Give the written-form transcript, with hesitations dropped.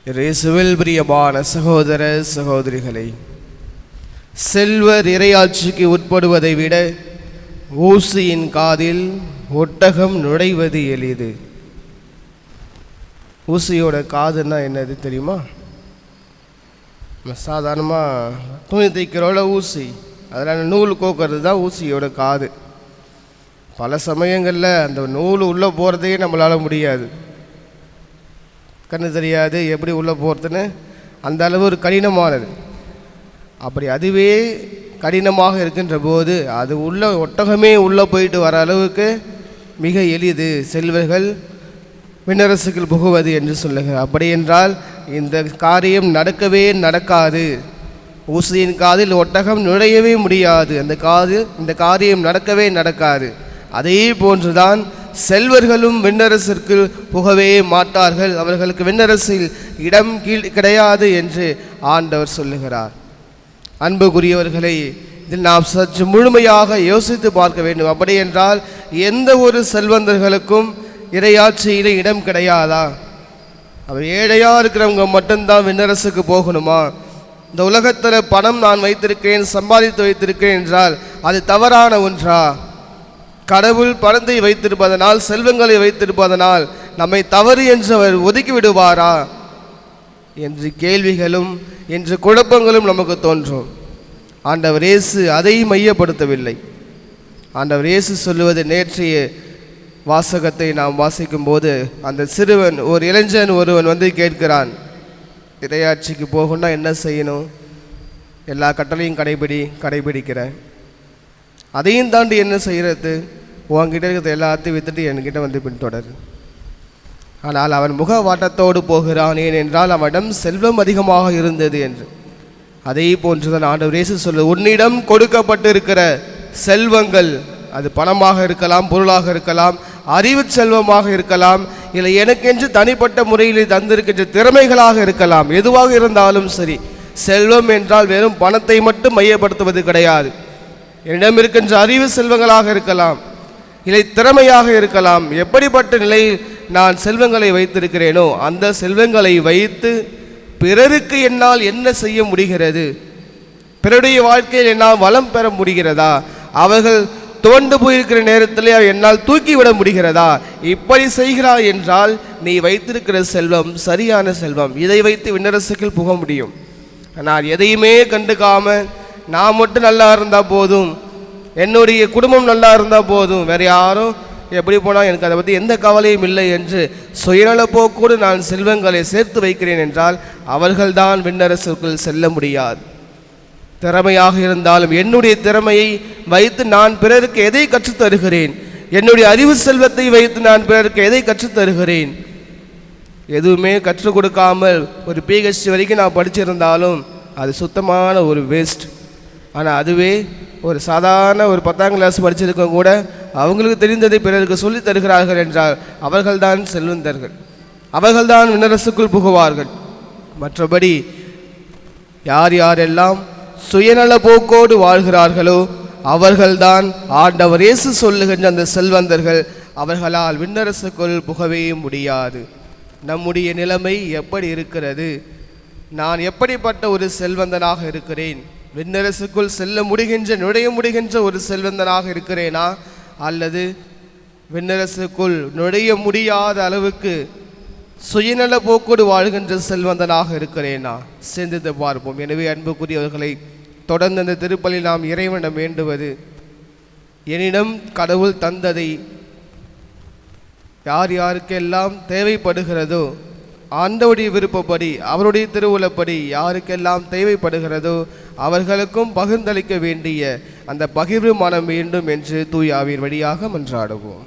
இயேசுவில் பிரியமான சகோதர சகோதரிகளை, செல்வர் இறையாட்சிக்கு உட்படுவதை விட ஊசியின் காதில் ஒட்டகம் நுழைவது எளிது. ஊசியோட காதுன்னா என்னது தெரியுமா? சாதாரணமாக துணி தைக்கிறோட ஊசி, அதில் நூல் கோக்கிறது தான் ஊசியோட காது. பல சமயங்களில் அந்த நூல் உள்ளே போகிறதே நம்மளால் முடியாது, கண்ணு தெரியாது எப்படி உள்ளே போகிறதுன்னு. அந்த அளவு ஒரு கடினமானது. அப்படி அதுவே கடினமாக இருக்கின்ற போது அது உள்ள ஒட்டகமே உள்ளே போயிட்டு வர அளவுக்கு மிக எளிது செல்வர்கள் விண்ணரசுக்குள் புகுவது என்று சொல்லுங்கள். அப்படி என்றால் இந்த காரியம் நடக்கவே நடக்காது. ஊசியின் காதில் ஒட்டகம் நுழையவே முடியாது. இந்த காரியம் நடக்கவே நடக்காது. அதே போன்றுதான் செல்வர்களும் விண்ணரசிற்கு புகவே மாட்டார்கள். அவர்களுக்கு விண்ணரசில் இடம் கிடையாது என்று ஆண்டவர் சொல்லுகிறார். அன்புக்குரியவர்களை, இதில் நாம் சற்று முழுமையாக யோசித்து பார்க்க வேண்டும். அப்படி என்றால் எந்த ஒரு செல்வந்தர்களுக்கும் இறையாட்சியிலே இடம் கிடையாதா? அவர் ஏழையாக இருக்கிறவங்க மட்டும்தான் விண்ணரசுக்கு போகணுமா? இந்த உலகத்தில் பணம் நான் வைத்திருக்கிறேன், சம்பாதித்து வைத்திருக்கிறேன் என்றால் அது தவறான ஒன்றா? கடவுள் பணத்தை வைத்திருப்பதனால், செல்வங்களை வைத்திருப்பதனால் நம்மை தவறு என்று அவர் ஒதுக்கி விடுவாரா என்று கேள்விகளும் என்று குழப்பங்களும் நமக்கு தோன்றும். ஆண்டவர் இயேசு அதை மையப்படுத்தவில்லை. ஆண்டவர் இயேசு சொல்லுவது, நேற்றைய வாசகத்தை நாம் வாசிக்கும் போது அந்த சிறுவன், ஒரு இளைஞன் ஒருவன் வந்து கேட்கிறான், இறையாட்சிக்கு போகணும்னா என்ன செய்யணும்? எல்லா கட்டளையும் கடைபிடிக்கிறேன், அதையும் தாண்டி என்ன செய்கிறது? உன்கிட்ட இருக்கிறது எல்லாத்தையும் வித்துட்டு என்கிட்ட வந்து பின்தொடர். ஆனால் அவன் முக வாட்டத்தோடு போகிறான். ஏனென்றால் அவனிடம் செல்வம் அதிகமாக இருந்தது என்று. அதே போன்றுதான் ஆண்டவர் இயேசு சொல்லுது, உன்னிடம் கொடுக்கப்பட்டிருக்கிற செல்வங்கள், அது பணமாக இருக்கலாம், பொருளாக இருக்கலாம், அறிவு செல்வமாக இருக்கலாம், இல்லை எனக்கென்று தனிப்பட்ட முறையில் தந்திருக்கின்ற திறமைகளாக இருக்கலாம். எதுவாக இருந்தாலும் சரி, செல்வம் என்றால் வெறும் பணத்தை மட்டும் மையப்படுத்துவது கிடையாது. என்னிடம் இருக்கின்ற அறிவு செல்வங்களாக இருக்கலாம், இல்லை திறமையாக இருக்கலாம். எப்படிப்பட்ட நிலையில் நான் செல்வங்களை வைத்திருக்கிறேனோ அந்த செல்வங்களை வைத்து பிறருக்கு என்னால் என்ன செய்ய முடிகிறது? பிறருடைய வாழ்க்கையில் என்னால் வளம் பெற முடிகிறதா? அவர்கள் துவண்டு போயிருக்கிற நேரத்திலே என்னால் தூக்கிவிட முடிகிறதா? இப்படி செய்கிறாய் என்றால் நீ வைத்திருக்கிற செல்வம் சரியான செல்வம். இதை வைத்து விண்ணரசுக்குள் புக முடியும். நான் எதையுமே கண்டுக்காமல் நான் மட்டும் நல்லா இருந்தால் போதும், என்னுடைய குடும்பம் நல்லா இருந்தால் போதும், வேறு யாரும் எப்படி போனால் எனக்கு அதை பற்றி எந்த கவலையும் இல்லை என்று சுயநலப்போக்கோடு நான் செல்வங்களை சேர்த்து வைக்கிறேன் என்றால் அவர்கள்தான் விண்ணரசுக்குள் செல்ல முடியாது. திறமையாக இருந்தாலும் என்னுடைய திறமையை வைத்து நான் பிறருக்கு எதை கற்றுத்தருகிறேன்? என்னுடைய அறிவு செல்வத்தை வைத்து நான் பிறருக்கு எதை கற்றுத்தருகிறேன்? எதுவுமே கற்றுக் கொடுக்காமல் ஒரு PhD வரைக்கும் நான் படிச்சிருந்தாலும் அது சுத்தமான ஒரு வேஸ்ட். ஆனால் அதுவே ஒரு சாதாரண ஒரு 10ஆம் கிளாஸ் படிச்சிருக்க கூட அவங்களுக்கு தெரிந்ததை பிறருக்கு சொல்லி தருகிறார்கள் என்றால் அவர்கள்தான் செல்வந்தர்கள், அவர்கள்தான் விண்ணரசுக்குள் புகுவார்கள். மற்றபடி யார் யாரெல்லாம் சுயநல போக்கோடு வாழ்கிறார்களோ அவர்கள்தான் ஆண்டவர் இயேசு சொல்லுகின்ற அந்த செல்வந்தர்கள். அவர்களால் விண்ணரசுக்குள் புகவே முடியாது. நம்முடைய நிலைமை எப்படி இருக்கிறது? நான் எப்படிப்பட்ட ஒரு செல்வந்தனாக இருக்கிறேன்? விண்ணரசுக்குள் நுழைய முடிகின்ற ஒரு செல்வந்தனாக இருக்கிறேனா, அல்லது விண்ணரசுக்குள் நுழைய முடியாத அளவுக்கு சுயநல போக்கோடு வாழ்கின்ற செல்வந்தனாக இருக்கிறேனா? சிந்தித்து பார்ப்போம். எனவே அன்புக்குரியவர்களை, தொடர்ந்து அந்த திருப்பலில் நாம் இறைவனிடம் வேண்டுவது, என்னிடம் கடவுள் தந்ததை யார் யாருக்கெல்லாம் தேவைப்படுகிறதோ, ஆண்டவருடைய விருப்பப்படி அவருடைய திருவுளப்படி யாருக்கெல்லாம் தேவைப்படுகிறதோ அவர்களுக்கும் பகிர்ந்தளிக்க வேண்டிய அந்த பகிர்வு மனம் வேண்டும் என்று தூய ஆவியின் வழியாக மன்றாடுவோம்.